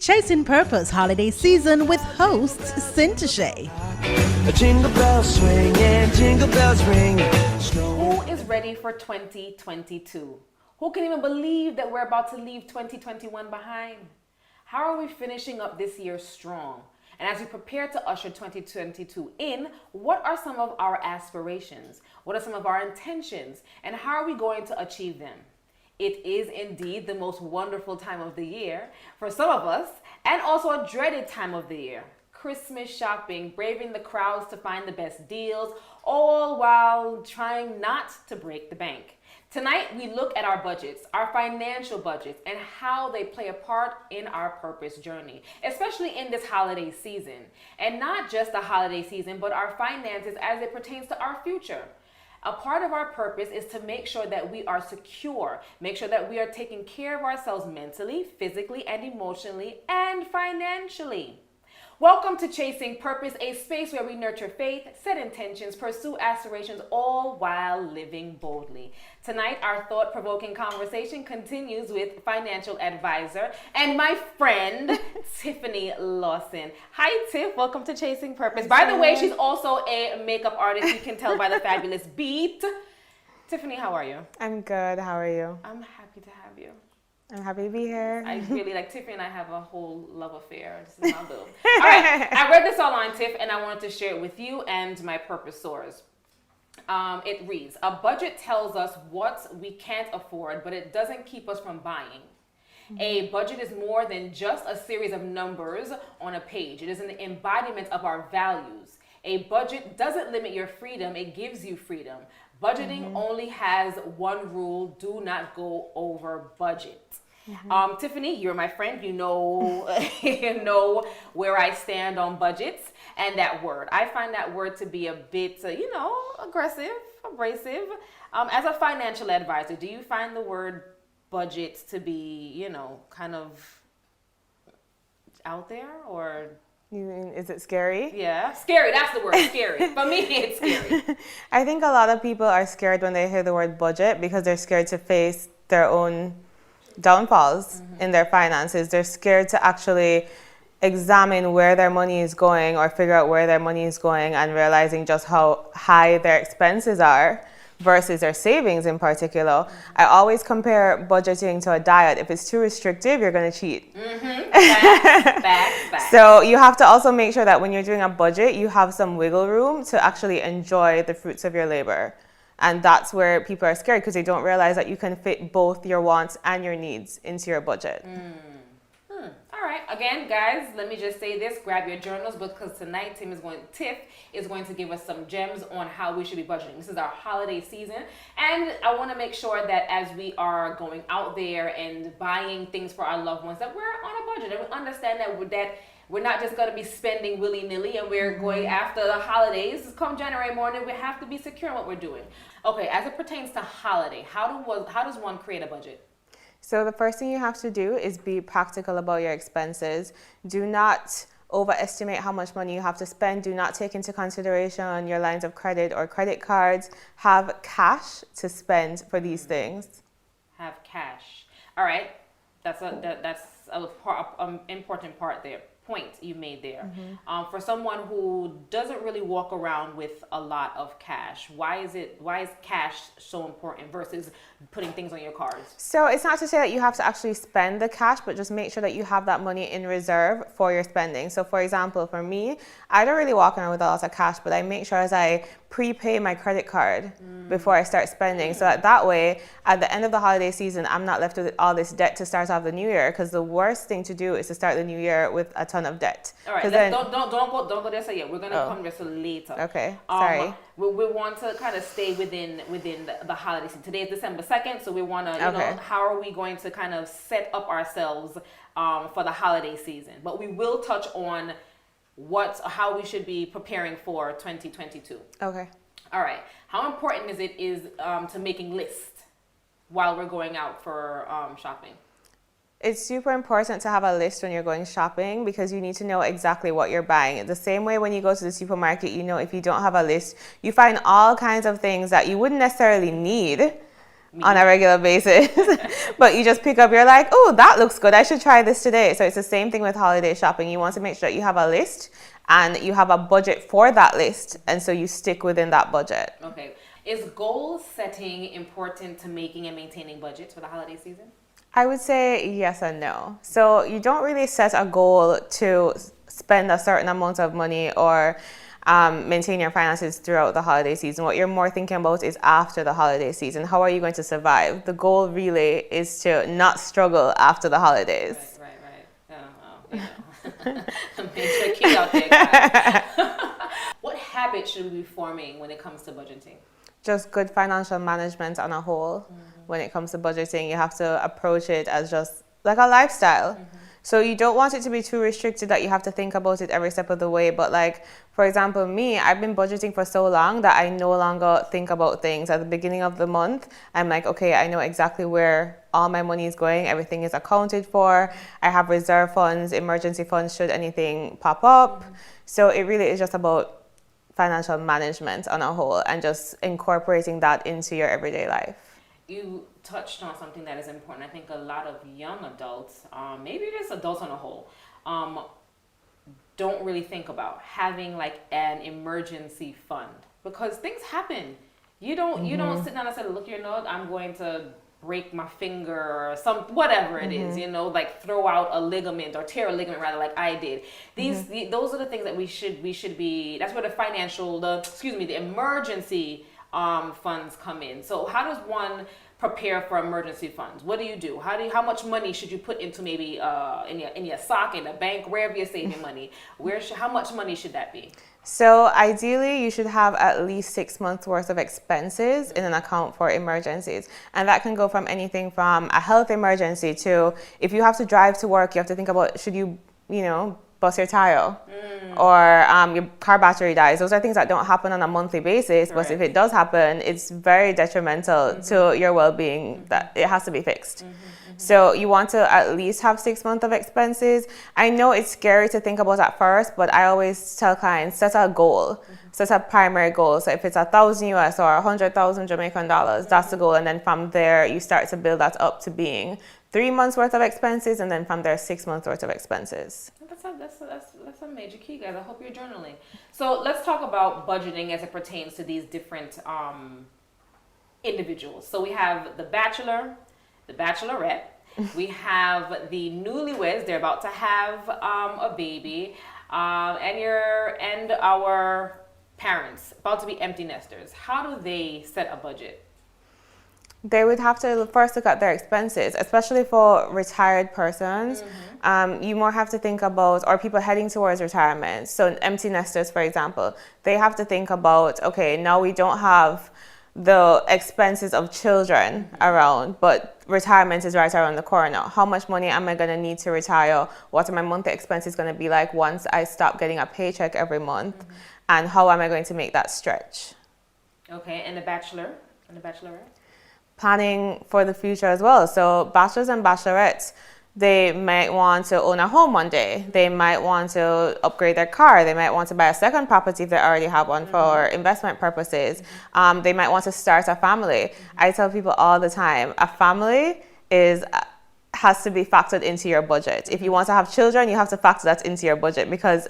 Chasing Purpose Holiday Season with hosts Cintashay. Jingle bells swing and jingle bells ring. Who is ready for 2022? Who can even believe that we're about to leave 2021 behind? How are we finishing up this year strong? And as we prepare to usher 2022 in, what are some of our aspirations? What are some of our intentions? And how are we going to achieve them? It is indeed the most wonderful time of the year for some of us, and also a dreaded time of the year. Christmas shopping, braving the crowds to find the best deals, all while trying not to break the bank. Tonight, we look at our budgets, our financial budgets, and how they play a part in our purpose journey, especially in this holiday season. And not just the holiday season, but our finances as it pertains to our future. A part of our purpose is to make sure that we are secure, make sure that we are taking care of ourselves mentally, physically, and emotionally, and financially. Welcome to Chasing Purpose, a space where we nurture faith, set intentions, pursue aspirations, all while living boldly. Tonight, our thought-provoking conversation continues with financial advisor and my friend, Tiffany Lawson. Hi, Tiff. Welcome to Chasing Purpose. By the way, she's also a makeup artist. You can tell by the fabulous beat. Tiffany, how are you? I'm good. How are you? I'm happy to have you. I'm happy to be here. I really like Tiffany and I have a whole love affair. This is my boo. All right, I read this online, Tiff, and I wanted to share it with you and my purpose soars. It reads, a budget tells us what we can't afford, but it doesn't keep us from buying. A budget is more than just a series of numbers on a page. It is an embodiment of our values. A budget doesn't limit your freedom, it gives you freedom. Budgeting only has one rule: do not go over budget. Tiffany, you're my friend. You know, you know where I stand on budgets and that word. I find that word to be a bit, aggressive, abrasive. As a financial advisor, do you find the word budget to be, kind of out there, or? You mean, is it scary? Yeah, scary. That's the word, scary. For me, it's scary. I think a lot of people are scared when they hear the word budget because they're scared to face their own downfalls in their finances. They're scared to actually examine where their money is going or figure out where their money is going and realizing just how high their expenses are versus their savings in particular. I always compare budgeting to a diet. If it's too restrictive, you're going to cheat. Facts. So you have to also make sure that when you're doing a budget, you have some wiggle room to actually enjoy the fruits of your labor. And that's where people are scared because they don't realize that you can fit both your wants and your needs into your budget. All right. Again, guys, let me just say this. Grab your journals because tonight Tiff is going to give us some gems on how we should be budgeting. This is our holiday season. And I want to make sure that as we are going out there and buying things for our loved ones, that we're on a budget and we understand that we're not just going to be spending willy-nilly and we're going after the holidays. Come January morning, we have to be secure in what we're doing. Okay, as it pertains to holiday, how does one create a budget? So the first thing you have to do is be practical about your expenses. Do not overestimate how much money you have to spend. Do not take into consideration your lines of credit or credit cards. Have cash to spend for these things. Have cash. All right, that's an important point you made there. For someone who doesn't really walk around with a lot of cash, why is cash so important versus putting things on your cards? So it's not to say that you have to actually spend the cash, but just make sure that you have that money in reserve for your spending. So for example, for me, I don't really walk around with a lot of cash, but I make sure as I prepay my credit card before I start spending. So that way, at the end of the holiday season, I'm not left with all this debt to start off the new year, because the worst thing to do is to start the new year with a ton of debt. All right, don't go there yet. We're gonna come there later. Okay, sorry. We want to kind of stay within the holiday season. Today is December 2nd, so we want to, how are we going to kind of set up ourselves for the holiday season? But we will touch on how we should be preparing for 2022. Okay. All right. How important is it to making lists while we're going out for shopping? It's super important to have a list when you're going shopping because you need to know exactly what you're buying. The same way when you go to the supermarket, if you don't have a list, you find all kinds of things that you wouldn't necessarily need, on a regular basis. But you just pick up, you're like, oh, that looks good. I should try this today. So it's the same thing with holiday shopping. You want to make sure that you have a list and you have a budget for that list. And so you stick within that budget. Okay. Is goal setting important to making and maintaining budgets for the holiday season? I would say yes and no. So you don't really set a goal to spend a certain amount of money or maintain your finances throughout the holiday season. What you're more thinking about is after the holiday season. How are you going to survive? The goal really is to not struggle after the holidays. Right. Major key out there, guys. What habits should we be forming when it comes to budgeting? Just good financial management on a whole. When it comes to budgeting, you have to approach it as just like a lifestyle. So you don't want it to be too restricted that you have to think about it every step of the way. But like, for example, me, I've been budgeting for so long that I no longer think about things. At the beginning of the month, I'm like, okay, I know exactly where all my money is going. Everything is accounted for. I have reserve funds, emergency funds should anything pop up. So it really is just about financial management on a whole and just incorporating that into your everyday life. You touched on something that is important. I think a lot of young adults, maybe just adults on a whole, don't really think about having like an emergency fund because things happen. You don't sit down and say, look, I'm going to break my finger or whatever it is, like throw out a ligament or tear a ligament rather, like I did. Those are the things that we should be. That's where the emergency funds come in. So how does one prepare for emergency funds? What do you do? How much money should you put into maybe in your sock, in a bank, wherever you're saving money? How much money should that be? So ideally, you should have at least 6 months worth of expenses in an account for emergencies. And that can go from anything from a health emergency to if you have to drive to work, you have to think about, should you bust your tire or your car battery dies. Those are things that don't happen on a monthly basis, but if it does happen, it's very detrimental to your well-being that it has to be fixed. So you want to at least have 6 months of expenses. I know it's scary to think about at first, but I always tell clients, set a goal, set a primary goal. So if it's 1,000 US or 100,000 Jamaican dollars, that's the goal. And then from there, you start to build that up to being 3 months worth of expenses, and then from there 6 months worth of expenses. That's a major key, guys. I hope you're journaling. So let's talk about budgeting as it pertains to these different individuals. So we have the bachelor, the bachelorette. We have the newlyweds. They're about to have a baby, and our parents about to be empty nesters. How do they set a budget? They would have to first look at their expenses, especially for retired persons. You more have to think about, or people heading towards retirement. So empty nesters, for example, they have to think about, okay, now we don't have the expenses of children around, but retirement is right around the corner. How much money am I going to need to retire? What are my monthly expenses going to be like once I stop getting a paycheck every month? And how am I going to make that stretch? Okay, and the bachelor and the bachelorette? Planning for the future as well. So bachelors and bachelorettes, they might want to own a home one day. They might want to upgrade their car. They might want to buy a second property if they already have one for investment purposes. They might want to start a family. I tell people all the time, a family has to be factored into your budget. If you want to have children, you have to factor that into your budget because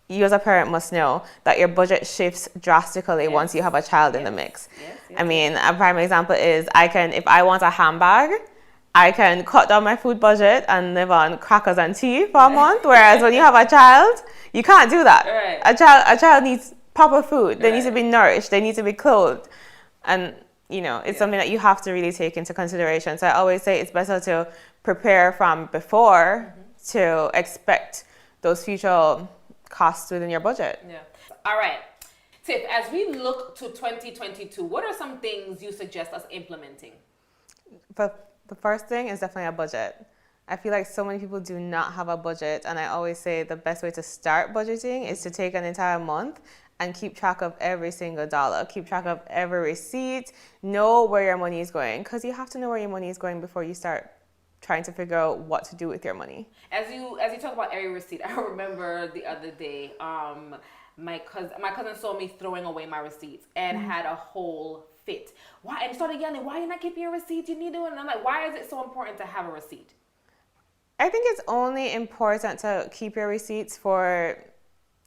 you as a parent must know that your budget shifts drastically once you have a child in the mix. I mean, a prime example is if I want a handbag, I can cut down my food budget and live on crackers and tea for a month. Whereas when you have a child, you can't do that. A child needs proper food. They need to be nourished. They need to be clothed. And, it's something that you have to really take into consideration. So I always say it's better to prepare from before to expect those future costs within your budget. All right. Tiff, as we look to 2022, what are some things you suggest us implementing? The first thing is definitely a budget. I feel like so many people do not have a budget, and I always say the best way to start budgeting is to take an entire month and keep track of every single dollar, keep track of every receipt, know where your money is going, because you have to know where your money is going before you start trying to figure out what to do with your money. As you talk about every receipt, I remember the other day, my cousin saw me throwing away my receipts and had a whole fit. Why? And started yelling, why are you not keeping your receipts? You need to. And I'm like, why is it so important to have a receipt? I think it's only important to keep your receipts for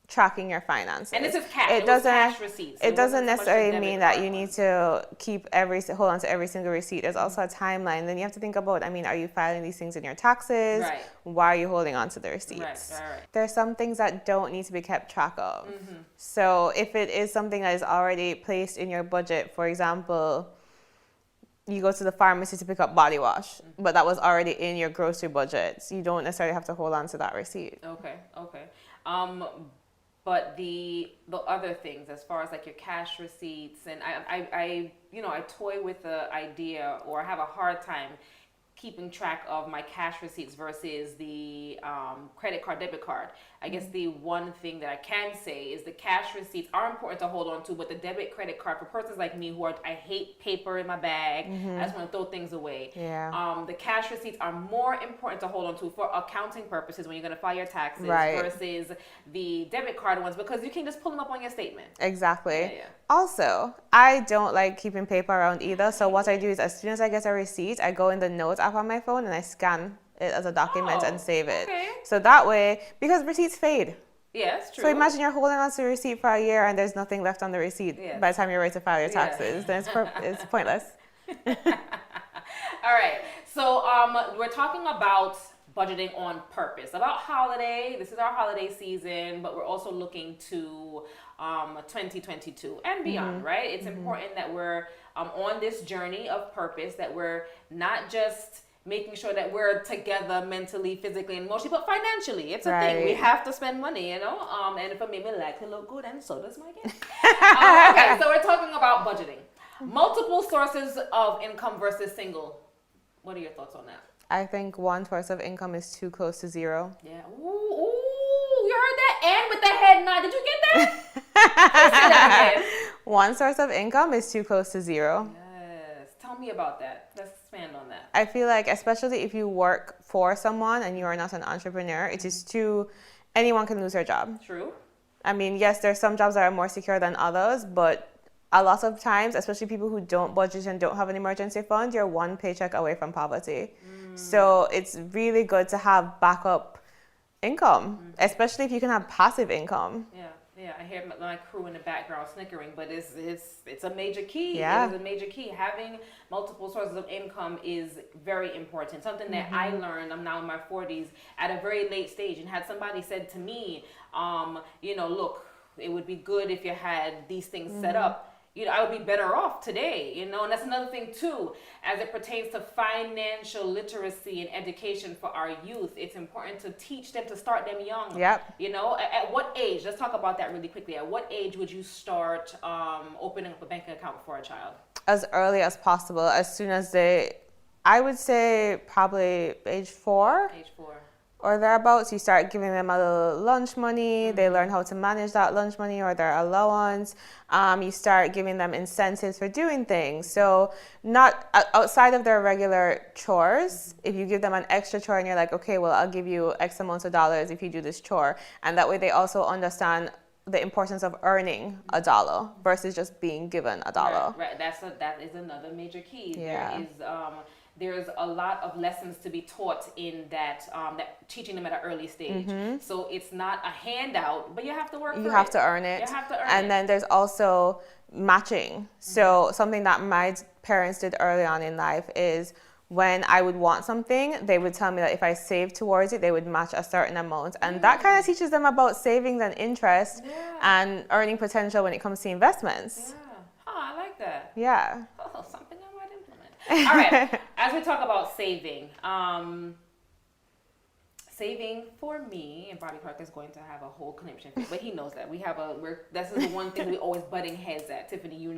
tracking your finances. And this is cash. It doesn't. Cash receipts. It doesn't necessarily mean that you card need to hold on to every single receipt. There's also a timeline. Then you have to think about. I mean, are you filing these things in your taxes? Right. Why are you holding on to the receipts? Right. There's some things that don't need to be kept track of. So if it is something that is already placed in your budget, for example, you go to the pharmacy to pick up body wash, but that was already in your grocery budget. So you don't necessarily have to hold on to that receipt. Okay. But the other things, as far as like your cash receipts, and I toy with the idea, or I have a hard time keeping track of my cash receipts versus the credit card, debit card. I guess the one thing that I can say is the cash receipts are important to hold on to, but the debit, credit card, for persons like me who I hate paper in my bag, I just want to throw things away. Yeah. The cash receipts are more important to hold on to for accounting purposes when you're going to file your taxes versus the debit card ones, because you can just pull them up on your statement. Exactly. Yeah. Also, I don't like keeping paper around either. So what I do is, as soon as I get a receipt, I go in the notes app on my phone and I scan it as a document and save it. Okay. So that way, because receipts fade. Yeah, that's true. So imagine you're holding on to a receipt for a year and there's nothing left on the receipt by the time you're ready to file your taxes. Then it's pointless. All right. So we're talking about budgeting on purpose, about holiday. This is our holiday season, but we're also looking to 2022 and beyond, right? It's important that we're on this journey of purpose, that we're not just making sure that we're together mentally, physically, and emotionally, but financially. It's a thing. We have to spend money, and if it made me like to look good, and so does my kid. Okay, so we're talking about budgeting. Multiple sources of income versus single. What are your thoughts on that? I think one source of income is too close to zero. Yeah. Ooh, you heard that? And with the head nod. Did you get that? Say that again. One source of income is too close to zero. Yes. Tell me about that. Let's expand on that. I feel like, especially if you work for someone and you are not an entrepreneur, it is anyone can lose their job. True. I mean, yes, there's some jobs that are more secure than others, but a lot of times, especially people who don't budget and don't have an emergency fund, you're one paycheck away from poverty. So it's really good to have backup income, especially if you can have passive income. Yeah, I hear my crew in the background snickering, but it's a major key. Yeah. It is a major key. Having multiple sources of income is very important. Something that I learned, I'm now in my 40s, at a very late stage, and had somebody said to me, look, it would be good if you had these things set up. I would be better off today, and that's another thing too, as it pertains to financial literacy and education for our youth. It's important to teach them, to start them young. Yep. At what age, let's talk about that really quickly. At what age would you start opening up a bank account for a child? As early as possible, as soon as I would say probably age 4. Age 4. Or thereabouts, you start giving them a little lunch money. They learn how to manage that lunch money or their allowance. You start giving them incentives for doing things. So not outside of their regular chores, if you give them an extra chore and you're like, okay, well, I'll give you X amounts of dollars if you do this chore. And that way they also understand the importance of earning $1 versus just being given $1. Right. That is another major key. Yeah. There's a lot of lessons to be taught in that teaching them at an early stage. So it's not a handout, but you have to work for it. You have to earn it. You have to earn it. And then there's also matching. So something that my parents did early on in life is when I would want something, they would tell me that if I saved towards it, they would match a certain amount. And that kind of teaches them about savings and interest and earning potential when it comes to investments. Yeah. Oh, I like that. Yeah. Oh, something I might implement. All right. As we talk about saving, saving for me, and Bobby Clark is going to have a whole conniption, but he knows that this is the one thing we always butting heads at. Tiffany,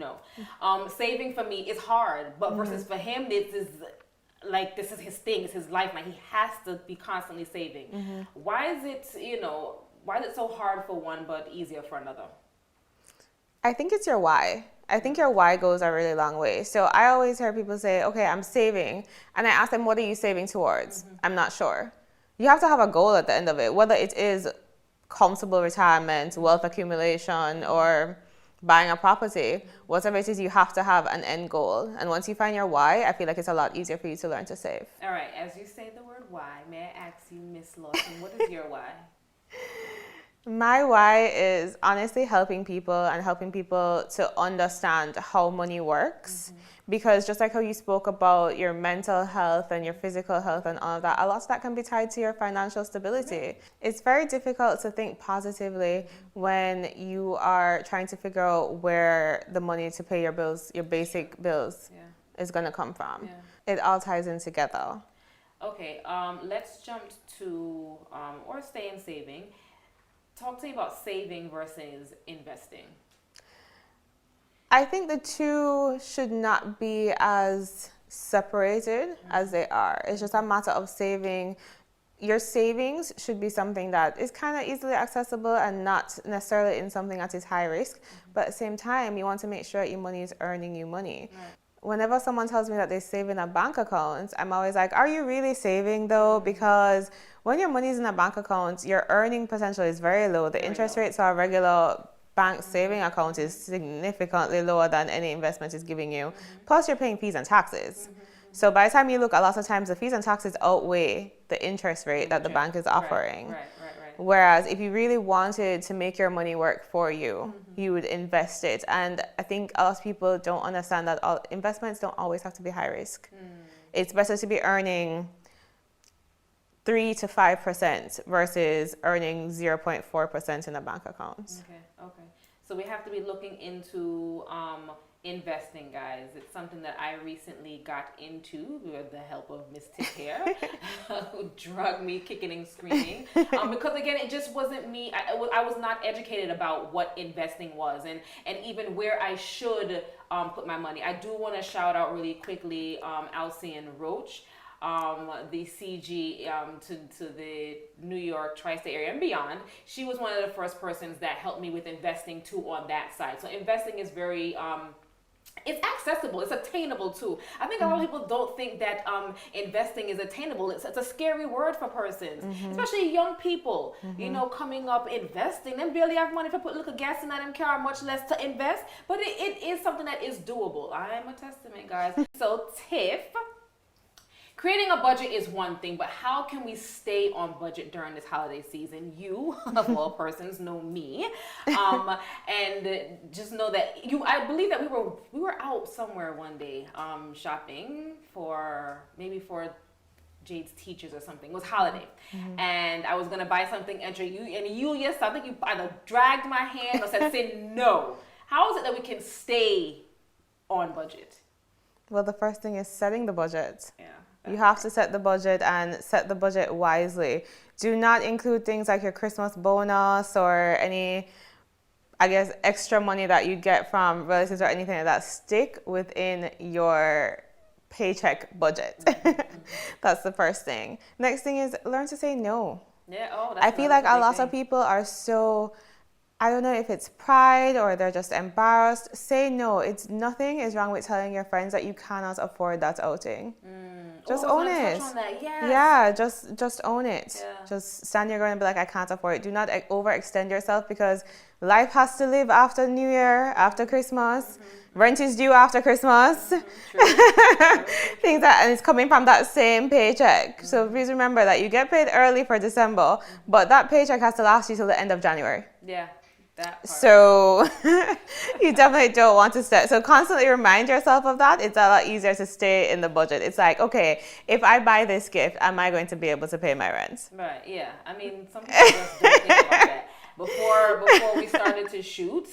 saving for me is hard, but versus for him, this is his thing, it's his life. Like, he has to be constantly saving. Why is it so hard for one but easier for another? I think it's your why. I think your why goes a really long way. So I always hear people say, okay, I'm saving. And I ask them, what are you saving towards? I'm not sure. You have to have a goal at the end of it, whether it is comfortable retirement, wealth accumulation, or buying a property, whatever it is, you have to have an end goal. And once you find your why, I feel like it's a lot easier for you to learn to save. All right, as you say the word why, may I ask you, Miss Lawson, what is your why? My why is honestly helping people to understand how money works. Because just like how you spoke about your mental health and your physical health and all of that, a lot of that can be tied to your financial stability. It's very difficult to think positively when you are trying to figure out where the money to pay your bills, your basic bills, is going to come from. It all ties in together. Okay, let's jump to, or stay in saving. Talk to me about saving versus investing. I think the two should not be as separated as they are. It's just a matter of saving. Your savings should be something that is kind of easily accessible and not necessarily in something that is high risk. But at the same time, you want to make sure your money is earning you money. Whenever someone tells me that they save in a bank account, I'm always like, are you really saving though? Because when your money is in a bank account, your earning potential is very low. The interest rates on a regular bank saving account is significantly lower than any investment is giving you. Plus you're paying fees and taxes. So by the time you look, a lot of times the fees and taxes outweigh the interest rate that the bank is offering. Right. Whereas if you really wanted to make your money work for you, you would invest it. And I think a lot of people don't understand that investments don't always have to be high risk. It's better to be earning 3 to 5% versus earning 0.4% in a bank account. Okay. So we have to be looking into investing, guys. It's something that I recently got into with the help of Miss Tiff here, who drugged me kicking and screaming. Because again, it just wasn't me. I was not educated about what investing was and even where I should put my money. I do want to shout out really quickly Alcian Roach, the CG to the New York tri-state area and beyond. She was one of the first persons that helped me with investing too on that side. So investing is very it's accessible, it's attainable too. I think a lot of people don't think that investing is attainable. It's a scary word for persons, especially young people, you know, coming up investing. Them barely have money to put a little gas in them car, much less to invest. But it is something that is doable. I am a testament, guys. So Tiff, creating a budget is one thing, but how can we stay on budget during this holiday season? You, of all persons, know me, and just know that I believe that we were out somewhere one day shopping for Jade's teachers or something. It was holiday, and I was gonna buy something extra. Yes, I think you either dragged my hand or said no. How is it that we can stay on budget? Well, the first thing is setting the budget. You have to set the budget and set the budget wisely. Do not include things like your Christmas bonus or any, I guess, extra money that you get from relatives or anything like that. Stick within your paycheck budget. That's the first thing. Next thing is learn to say no. I feel like a lot of people are so, I don't know if it's pride or they're just embarrassed. Say no. Nothing is wrong with telling your friends that you cannot afford that outing. Just own it. Yeah, just own it. Yeah. Just stand your ground and be like, I can't afford it. Do not overextend yourself because life has to live after New Year, after Christmas. Rent is due after Christmas. Things and it's coming from that same paycheck. So please remember that you get paid early for December, but that paycheck has to last you till the end of January. Yeah. That part. So you definitely don't want to stay. So constantly remind yourself of that. It's a lot easier to stay in the budget. It's like, okay, if I buy this gift, am I going to be able to pay my rent? Right, yeah. I mean, some people just don't think about that. Before we started to shoot,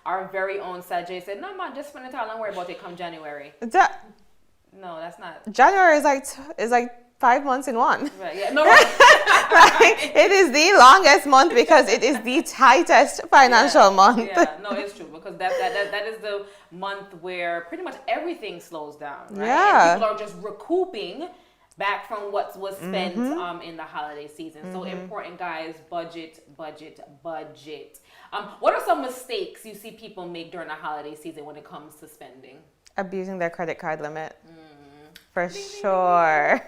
our very own Sajay said, no, man, just spend the time. Don't worry about it come January. No, that's not. January is like 5 months in one. Right, yeah. No, right. It is the longest month because it is the tightest financial month. Yeah, no, it's true because that is the month where pretty much everything slows down, right? Yeah. And people are just recouping back from what was spent in the holiday season. So important, guys, budget. What are some mistakes you see people make during the holiday season when it comes to spending? Abusing their credit card limit. For sure.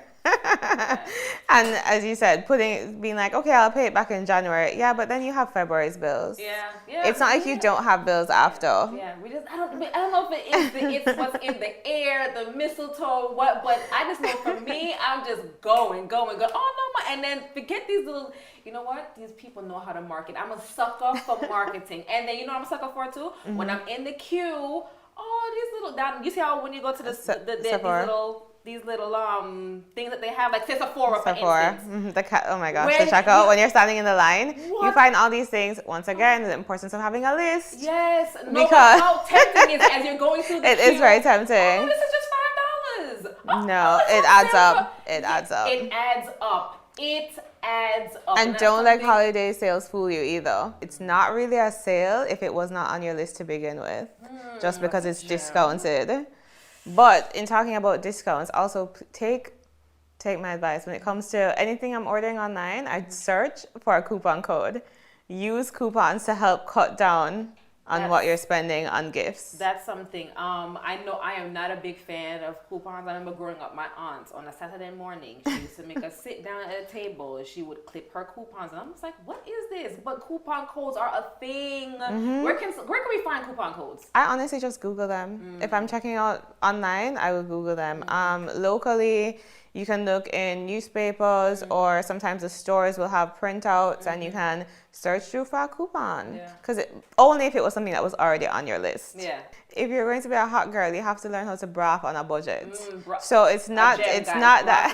And as you said, being like, okay, I'll pay it back in January. Yeah, but then you have February's bills. Yeah, yeah. It's not like you don't have bills after. Yeah, I don't know if it's what's in the air, the mistletoe, what, but I just know for me, I'm just going. Oh no, and then forget these little. You know what? These people know how to market. I'm a sucker for marketing, and then you know what I'm a sucker for too. When I'm in the queue, these little down. You see how when you go to these little things that they have, like Sephora, for instance. Oh my gosh, the checkout when you're standing in the line, you find all these things. Once again, the importance of having a list. Yes, because how tempting is it as you're going through the queue? It is very tempting. Oh, this is just $5. No, it adds up. It adds up. It adds up. And don't let holiday sales fool you either. It's not really a sale if it was not on your list to begin with, just because it's discounted. But in talking about discounts, also take my advice. When it comes to anything I'm ordering online, I'd search for a coupon code. Use coupons to help cut down on what you're spending on gifts. That's something. I know I am not a big fan of coupons. I remember growing up, my aunt on a Saturday morning, she used to make us sit down at a table and she would clip her coupons. And I'm just like, what is this? But coupon codes are a thing. Where can we find coupon codes? I honestly just Google them. If I'm checking out online, I will Google them. Locally, you can look in newspapers or sometimes the stores will have printouts and you can search through for a coupon. Because only if it was something that was already on your list. Yeah. If you're going to be a hot girl, you have to learn how to braff on a budget. So it's not that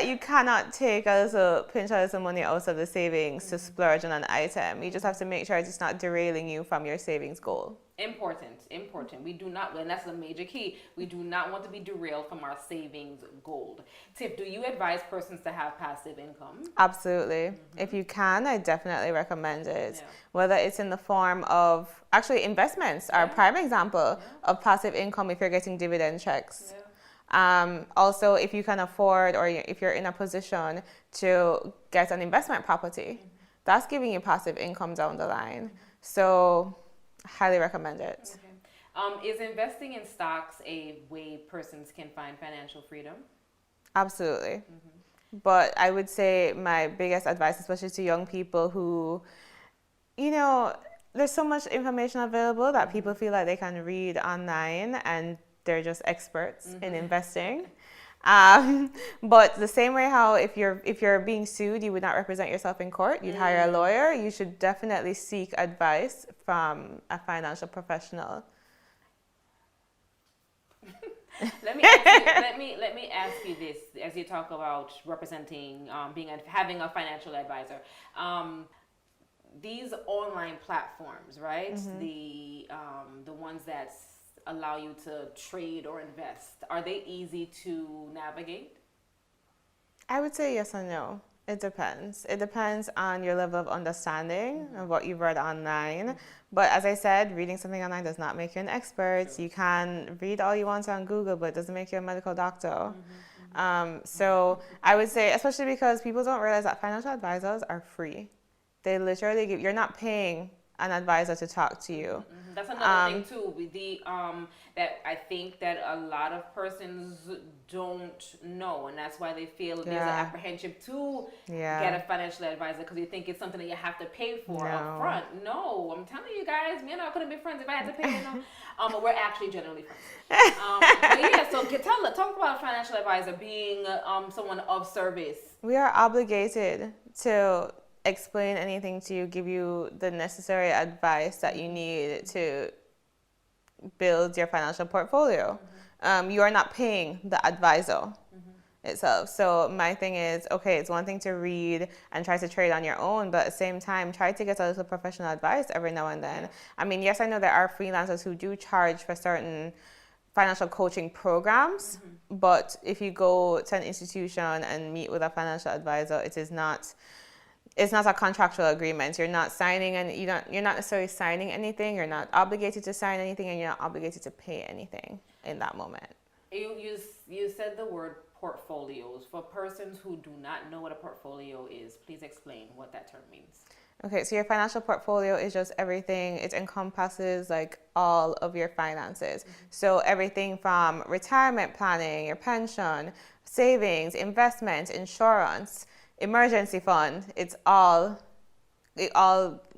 you cannot take a little pinch a little money out of the savings to splurge on an item. You just have to make sure it's not derailing you from your savings goal. Important. We do not, and that's a major key. We do not want to be derailed from our savings goal. Tiff, do you advise persons to have passive income? Absolutely. If you can, I definitely recommend it. Yeah. Whether it's in the form of, actually investments are a prime example of passive income if you're getting dividend checks. Also, if you can afford or if you're in a position to get an investment property, that's giving you passive income down the line. So highly recommend it. Is investing in stocks a way persons can find financial freedom? Absolutely. But I would say my biggest advice, especially to young people who, there's so much information available that people feel like they can read online and they're just experts in investing. But the same way how if you're being sued, you would not represent yourself in court, you'd hire a lawyer, you should definitely seek advice from a financial professional. Let me ask you this, as you talk about representing, having a financial advisor. These online platforms, right? The ones that allow you to trade or invest, are they easy to navigate? I would say yes and no. It depends. It depends on your level of understanding of what you've read online. But as I said, reading something online does not make you an expert. You can read all you want on Google, but it doesn't make you a medical doctor. So I would say, especially because people don't realize that financial advisors are free. They literally you're not paying an advisor to talk to you. That's another thing too. That I think that a lot of persons don't know, and that's why they feel there's an apprehension to get a financial advisor, because you think it's something that you have to pay for up front. No, I'm telling you guys, me and I couldn't be friends if I had to pay. But we're actually generally friends. So talk about a financial advisor being someone of service. We are obligated to explain anything to you, give you the necessary advice that you need to build your financial portfolio. You are not paying the advisor itself. So my thing is, okay, it's one thing to read and try to trade on your own, but at the same time, try to get a little professional advice every now and then. I mean, yes, I know there are freelancers who do charge for certain financial coaching programs, but if you go to an institution and meet with a financial advisor, it's not a contractual agreement. You're not signing you're not necessarily signing anything. You're not obligated to sign anything, and you're not obligated to pay anything in that moment. You said the word portfolios. For persons who do not know what a portfolio is, please explain what that term means. Okay, so your financial portfolio is just everything. It encompasses like all of your finances. So everything from retirement planning, your pension, savings, investments, insurance, emergency fund, it all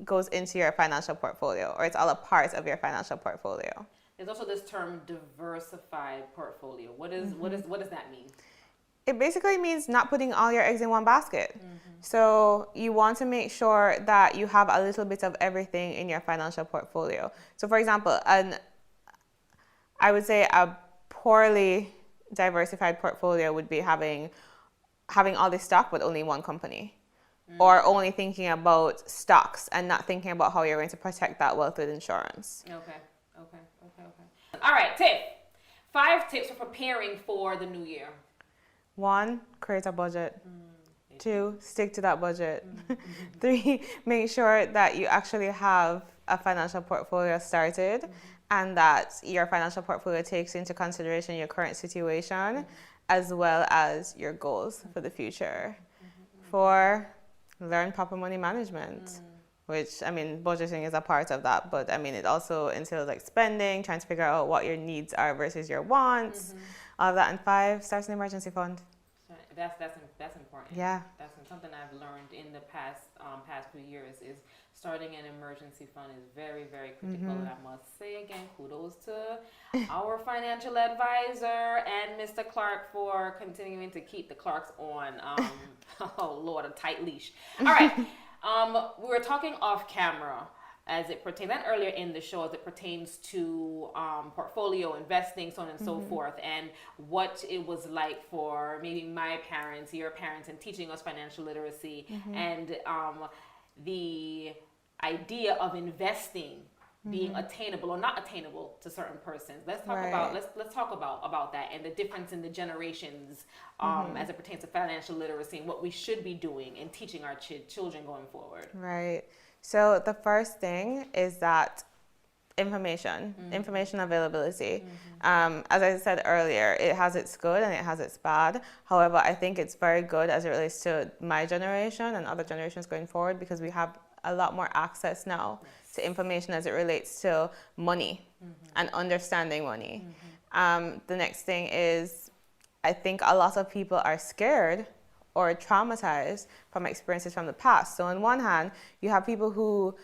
goes into your financial portfolio, or it's all a part of your financial portfolio. There's also this term diversified portfolio. What does that mean? It basically means not putting all your eggs in one basket. So you want to make sure that you have a little bit of everything in your financial portfolio. So for example, I would say a poorly diversified portfolio would be having all this stock but only one company. Or only thinking about stocks and not thinking about how you're going to protect that wealth with insurance. Okay. All right, Tiff. 5 tips for preparing for the new year. 1, create a budget. 2, stick to that budget. 3, make sure that you actually have a financial portfolio started and that your financial portfolio takes into consideration your current situation as well as your goals for the future. 4, learn proper money management. Which, I mean, budgeting is a part of that, but I mean, it also entails like spending, trying to figure out what your needs are versus your wants, all of that. And 5, start an emergency fund. That's important. Yeah. That's something I've learned in the past few years is starting an emergency fund is very, very critical. And I must say again, kudos to our financial advisor and Mr. Clark for continuing to keep the Clarks on, oh Lord, a tight leash. All right. We were talking off camera as it pertains, and earlier in the show, as it pertains to portfolio investing, so on and so forth, and what it was like for maybe my parents, your parents, and teaching us financial literacy, and the idea of investing being attainable or not attainable to certain persons. Let's talk about let's talk about that and the difference in the generations as it pertains to financial literacy and what we should be doing and teaching our children going forward. Right. So the first thing is that information availability. As I said earlier, it has its good and it has its bad. However, I think it's very good as it relates to my generation and other generations going forward because we have a lot more access now to information as it relates to money and understanding money. The next thing is, I think a lot of people are scared or traumatized from experiences from the past. So on one hand, you have people who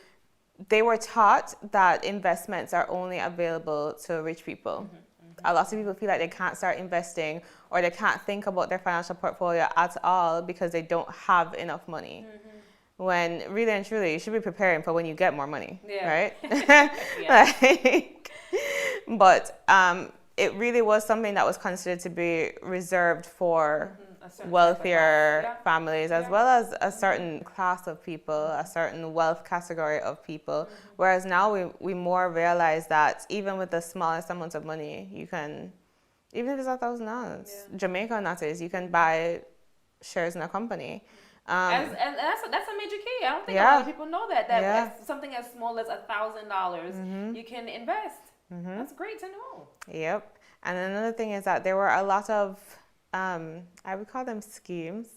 they were taught that investments are only available to rich people. A lot of people feel like they can't start investing or they can't think about their financial portfolio at all because they don't have enough money. When really and truly, you should be preparing for when you get more money, right? But it really was something that was considered to be reserved for wealthier families as well as a certain class of people, a certain wealth category of people. Whereas now we more realize that even with the smallest amount of money, you can, even if it's $1,000, Jamaica that is, you can buy shares in a company. And that's a major key. I don't think a lot of people know that something as small as $1,000 you can invest. That's great to know. Yep. And another thing is that there were a lot of I would call them schemes,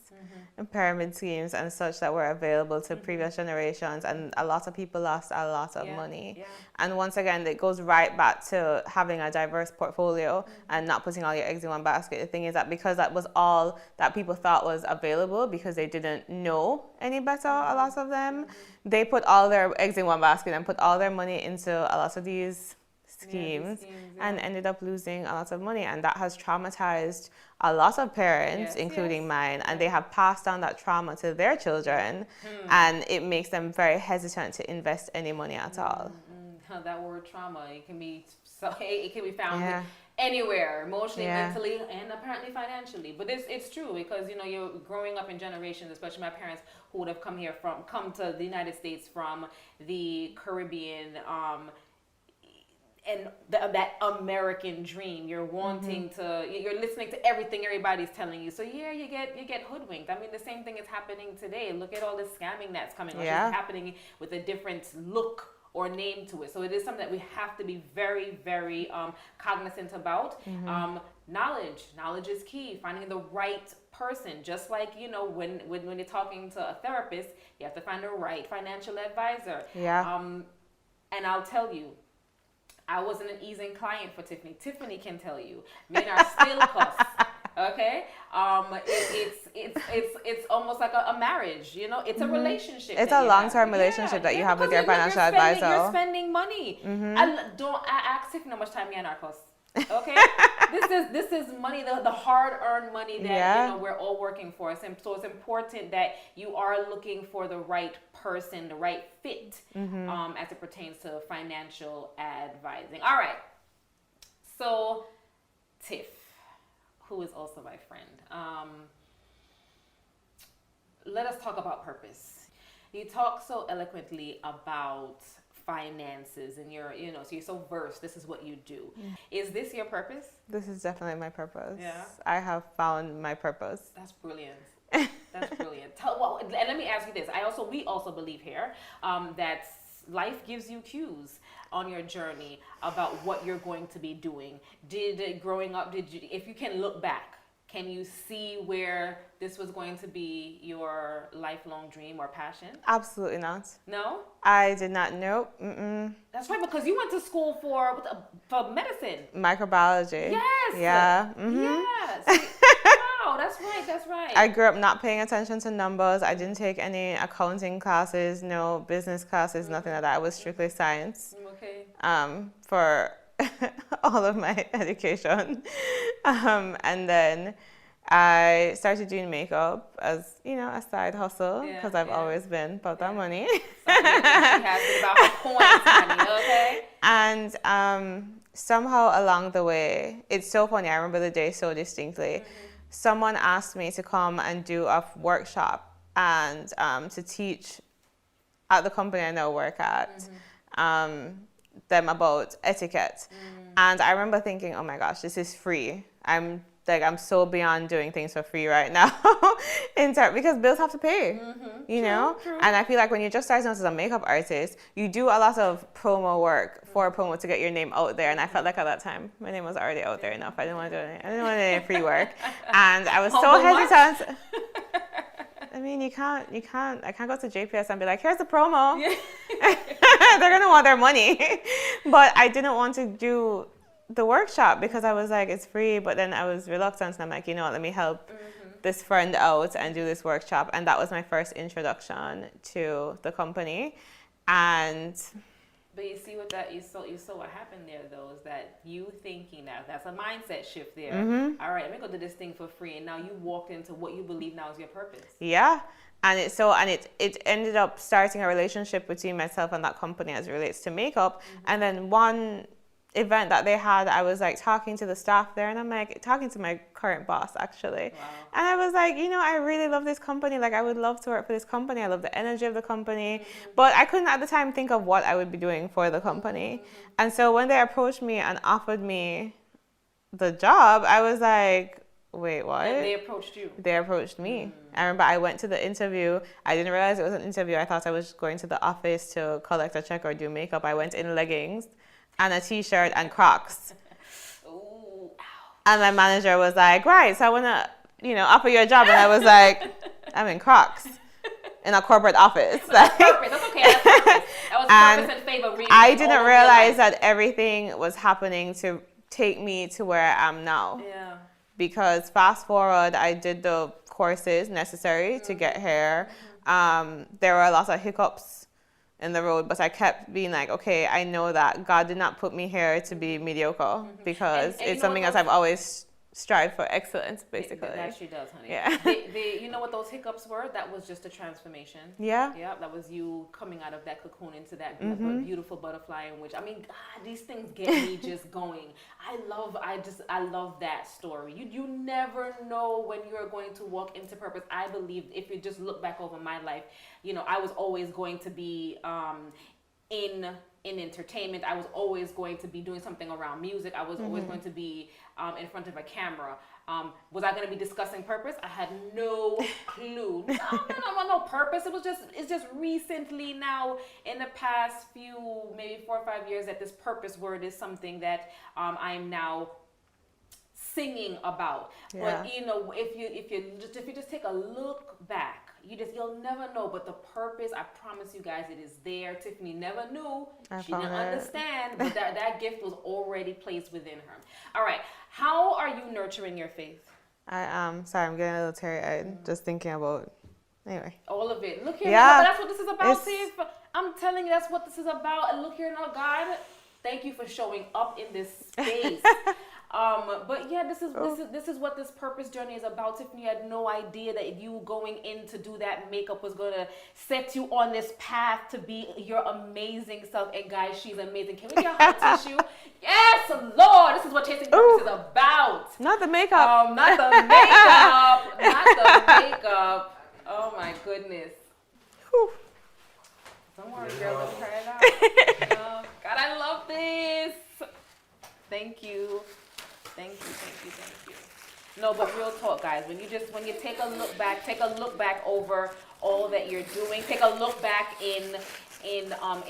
and pyramid schemes and such that were available to previous generations, and a lot of people lost a lot of money. And once again, it goes right back to having a diverse portfolio and not putting all your eggs in one basket. The thing is that because that was all that people thought was available because they didn't know any better, a lot of them, they put all their eggs in one basket and put all their money into a lot of these schemes and ended up losing a lot of money, and that has traumatized a lot of parents, including mine, and they have passed on that trauma to their children, and it makes them very hesitant to invest any money at all. That word trauma, it can be found anywhere, emotionally, mentally, and apparently financially. But it's true because you're growing up in generations, especially my parents who would have come to the United States from the Caribbean. And that American dream, you're wanting to, you're listening to everything everybody's telling you. So you get hoodwinked. I mean, the same thing is happening today. Look at all this scamming that's coming on. It's happening with a different look or name to it. So it is something that we have to be very, very cognizant about. Knowledge is key. Finding the right person, just like, you know, when you're talking to a therapist, you have to find the right financial advisor. Yeah. And I'll tell you, I wasn't an easy client for Tiffany. Tiffany can tell you, men are still cuss. Okay, it's almost like a marriage. You know, it's a relationship. It's a long-term relationship that you have with your financial advisor. You're spending money. I ask Tiffany how much time you and our cost. Okay, this is money, the hard-earned money that you know we're all working for. So it's important that you are looking for the right person, the right fit, as it pertains to financial advising. All right, so Tiff, who is also my friend, let us talk about purpose. You talk so eloquently about finances and you're so versed. This is what you do. Is this your purpose? This is definitely my purpose. Yeah. I have found my purpose. That's brilliant. That's brilliant. And let me ask you this. We also believe here that life gives you cues on your journey about what you're going to be doing. If you can look back, can you see where this was going to be your lifelong dream or passion? Absolutely not. No? I did not know. That's right, because you went to school for medicine. Microbiology. Yes. Yeah. Yes. Wow, that's right. I grew up not paying attention to numbers. I didn't take any accounting classes, no business classes, nothing like that. It was strictly science. Okay. For all of my education. And then I started doing makeup as, you know, a side hustle because I've always been about that money. And somehow along the way, it's so funny, I remember the day so distinctly. Someone asked me to come and do a workshop and to teach at the company I now work at. Them about etiquette. And I remember thinking, oh my gosh, this is free. I'm so beyond doing things for free right now because bills have to pay, you know? True. And I feel like when you're just starting out as a makeup artist, you do a lot of promo work for a promo to get your name out there. And I felt like at that time, my name was already out there enough. I didn't want to do any free work. And I was so hesitant. I mean, I can't go to JPS and be like, here's the promo. They're going to want their money. But I didn't want to do the workshop because I was like, it's free. But then I was reluctant. And I'm like, you know what, let me help this friend out and do this workshop. And that was my first introduction to the company. But you see what what happened there though is that you thinking that's a mindset shift there. All right, let me go do this thing for free, and now you walked into what you believe now is your purpose. Yeah, and it ended up starting a relationship between myself and that company as it relates to makeup. And then one event that they had, I was like talking to the staff there, and I'm like talking to my current boss actually. Wow. And I was like, you know, I really love this company. Like I would love to work for this company. I love the energy of the company. But I couldn't at the time think of what I would be doing for the company. And so when they approached me and offered me the job, I was like, wait, what? And they approached you? They approached me. I remember I went to the interview. I didn't realize it was an interview. I thought I was going to the office to collect a check or do makeup. I went in leggings and a t-shirt and Crocs. Ooh, and my manager was like, right, so I want to, you know, offer you a job. And I was like, I'm in Crocs in a corporate office. That's okay. That's purpose. That was purpose and favor. Really, I didn't realize that everything was happening to take me to where I am now. Yeah. Because fast forward, I did the courses necessary to get here. There were a lot of hiccups in the road, but I kept being like, okay, I know that God did not put me here to be mediocre because and it's something that I've always strived for excellence, basically. That she does, honey. Yeah. You know what those hiccups were? That was just a transformation. Yeah. Yeah, that was you coming out of that cocoon into that beautiful butterfly in which, I mean, God, these things get me just going. I love that story. You never know when you're going to walk into purpose. I believe if you just look back over my life, you know, I was always going to be in entertainment. I was always going to be doing something around music. I was always going to be in front of a camera. Was I going to be discussing purpose? I had no clue. No purpose. It's just recently now in the past few, maybe 4 or 5 years that this purpose word is something that I'm now singing about. Yeah. But you know, if you just take a look back, you'll never know. But the purpose, I promise you guys, it is there. Tiffany never knew. She didn't understand, but that gift was already placed within her. All right. How are you nurturing your faith? I am. Sorry, I'm getting a little teary-eyed just thinking about. Anyway. All of it. Look here, Yeah. but that's what this is about, Tiff. I'm telling you, that's what this is about. And look here now, God, thank you for showing up in this space. But yeah, this is what this purpose journey is about. Tiffany had no idea that you going in to do that makeup was gonna set you on this path to be your amazing self. And guys, she's amazing. Can we get her tissue? Yes, Lord, this is what chasing purpose is about. Not the makeup. Not the makeup. Not the makeup. Oh my goodness. Whew. Don't worry, girl. Let's try it out. Oh, God, I love this. Thank you. Thank you. No, but real talk, guys. When you take a look back over all that you're doing. Take a look back in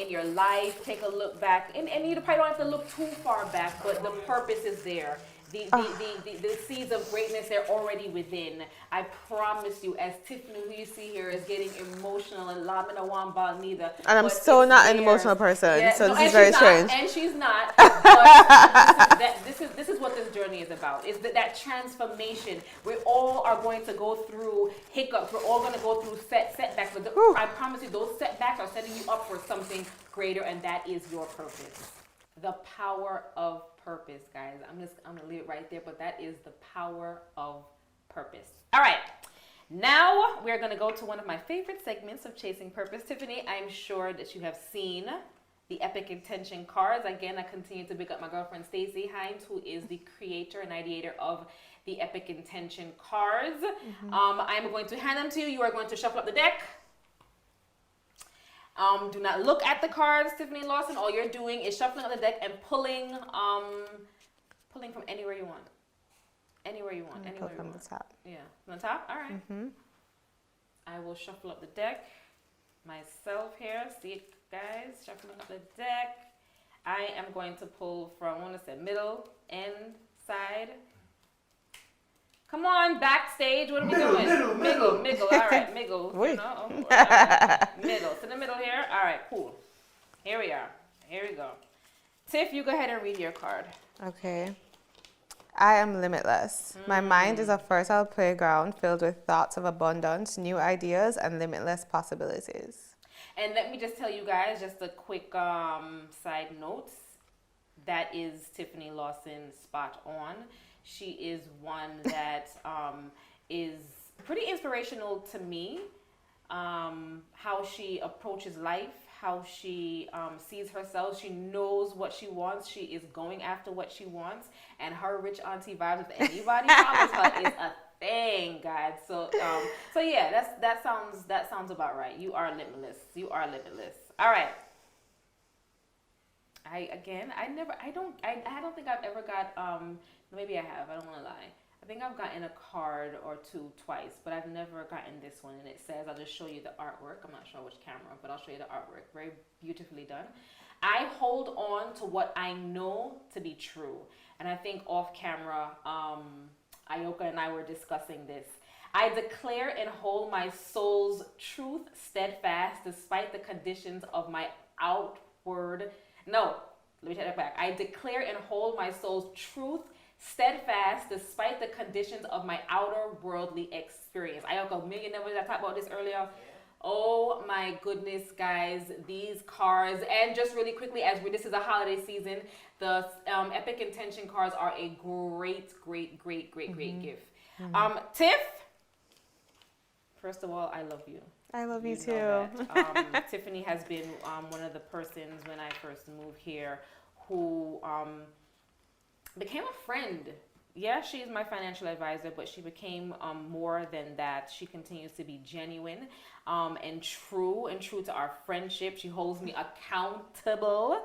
your life. Take a look back, and you probably don't have to look too far back, but the purpose is there. The seeds of greatness, they're already within. I promise you, as Tiffany, who you see here, is getting emotional and lamina wamba neither. And I'm so not an emotional person, yeah, so no, this is very strange. And she's not. But this is what this journey is about. Is that transformation. We all are going to go through hiccups. We're all going to go through setbacks. But I promise you, those setbacks are setting you up for something greater, and that is your purpose. The power of purpose, guys. I'm gonna leave it right there, but that is the power of purpose. All right, now we're gonna go to one of my favorite segments of Chasing Purpose. Tiffany, I'm sure that you have seen the Epic Intention cards. Again, I continue to big up my girlfriend Stacey Hines, who is the creator and ideator of the Epic Intention cards. I'm going to hand them to you. You are going to shuffle up the deck. Do not look at the cards, Tiffany Lawson. All you're doing is shuffling up the deck and pulling from anywhere you want. Anywhere you want. Anywhere Pull you from want. the top. Yeah, from the top. All right. I will shuffle up the deck myself here. See it, guys? Shuffling up the deck. I am going to pull from, I want to say middle, end, side. Come on, backstage. What are we doing? Miggle. All right, miggle. You know? All right. Middle. It's in the middle here. All right, cool. Here we are. Here we go. Tiff, you go ahead and read your card. Okay. I am limitless. My mind is a fertile playground filled with thoughts of abundance, new ideas, and limitless possibilities. And let me just tell you guys, just a quick side note. That is Tiffany Lawson, spot on. She is one that is pretty inspirational to me. How she approaches life, how she sees herself. She knows what she wants. She is going after what she wants. And her rich auntie vibes, if anybody follows her, is a thing, guys. So yeah, that sounds about right. You are limitless. You are limitless. All right. I don't think I've ever got maybe I have. I don't want to lie. I think I've gotten a card or two twice, but I've never gotten this one. And it says, I'll just show you the artwork. I'm not sure which camera, but I'll show you the artwork. Very beautifully done. I hold on to what I know to be true. And I think off camera, Ayoka and I were discussing this. I declare and hold my soul's truth steadfast despite the conditions of my outward. No, let me take that back. I declare and hold my soul's truth steadfast despite the conditions of my outer worldly experience. I got a million numbers. I talked about this earlier. Yeah. Oh my goodness, guys, these cards. And just really quickly, this is a holiday season, the Epic Intention cards are a great gift. Tiff, first of all, I love you. I love you too. Tiffany has been one of the persons when I first moved here who became a friend. Yeah, she is my financial advisor, but she became more than that. She continues to be genuine and true to our friendship. She holds me accountable.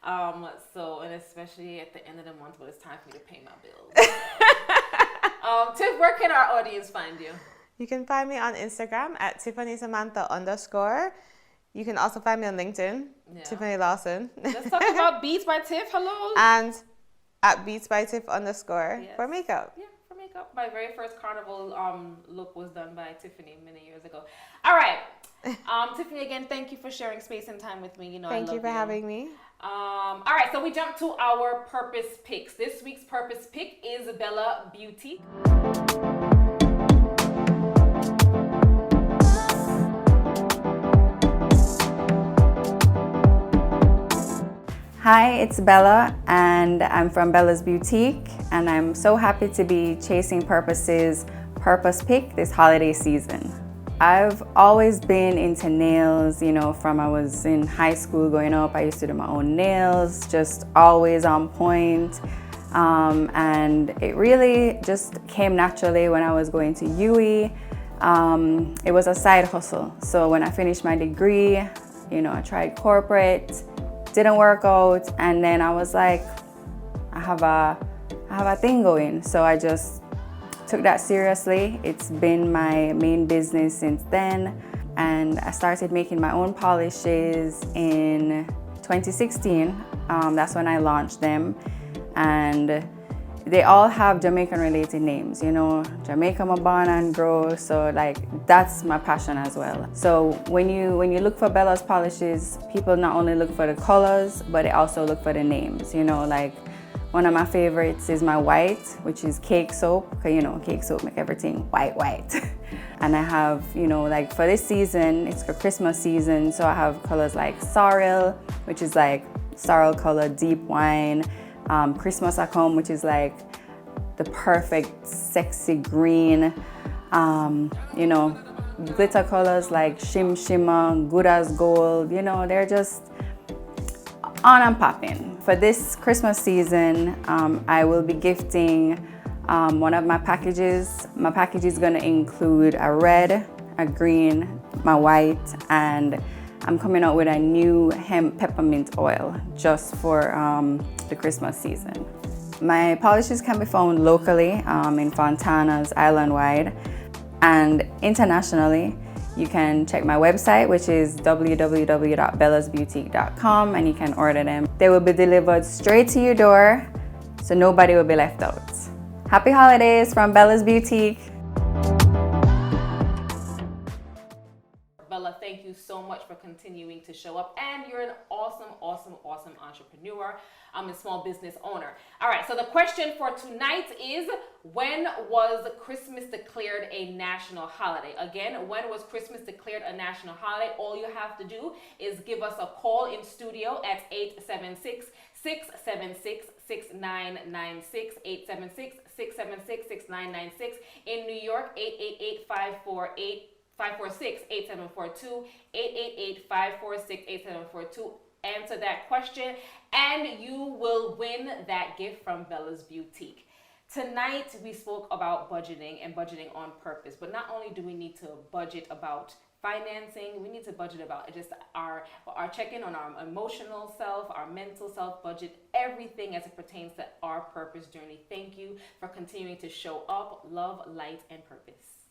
And especially at the end of the month when it's time for me to pay my bills. Tiff, where can our audience find you? You can find me on Instagram at TiffanySamantha_. You can also find me on LinkedIn, Tiffany Lawson. Let's talk about Beats by Tiff. Hello. And at @BeatsByTiff_ Yes. for makeup. Yeah, for makeup. My very first carnival look was done by Tiffany many years ago. All right. Tiffany, again, thank you for sharing space and time with me. You know, I love you. Thank you for having me. All right, so we jump to our purpose picks. This week's purpose pick is Bella Beauty. Hi, it's Bella, and I'm from Bella's Boutique, and I'm so happy to be chasing Purpose's purpose pick this holiday season. I've always been into nails, you know, from I was in high school growing up. I used to do my own nails, just always on point. And it really just came naturally when I was going to UE. It was a side hustle. So when I finished my degree, you know, I tried corporate, didn't work out, and then I was like, I have a thing going. So I just took that seriously. It's been my main business since then, and I started making my own polishes in 2016. That's when I launched them, and they all have Jamaican related names, you know, Jamaica my born and grow, so like that's my passion as well. So when you look for Bella's polishes, people not only look for the colors, but they also look for the names, you know, like one of my favorites is my white, which is cake soap, because you know, cake soap make everything white. And I have, you know, like for this season, it's the Christmas season, so I have colors like sorrel, which is like sorrel color, deep wine, Christmas at home, which is like the perfect sexy green, you know, glitter colors like shimmer, good as gold, you know, they're just on and popping. For this Christmas season, I will be gifting one of my packages. My package is gonna include a red, a green, my white, and I'm coming out with a new hemp peppermint oil just for the Christmas season. My polishes can be found locally in Fontana's island-wide, and internationally. You can check my website, which is www.bellasboutique.com, and you can order them. They will be delivered straight to your door, so nobody will be left out. Happy holidays from Bella's Boutique. Bella, thank you so much for continuing to show up, and you're an awesome entrepreneur. I'm a small business owner. All right, so the question for tonight is, when was Christmas declared a national holiday? Again, when was Christmas declared a national holiday? All you have to do is give us a call in studio at 876-676-6996, 876-676-6996. In New York, 888-546-8742, 888-546-8742. Answer that question and you will win that gift from Bella's Boutique. Tonight we spoke about budgeting and budgeting on purpose, but not only do we need to budget about financing, we need to budget about just our check-in on our emotional self, our mental self, budget everything as it pertains to our purpose journey. Thank you for continuing to show up, love, light, and purpose.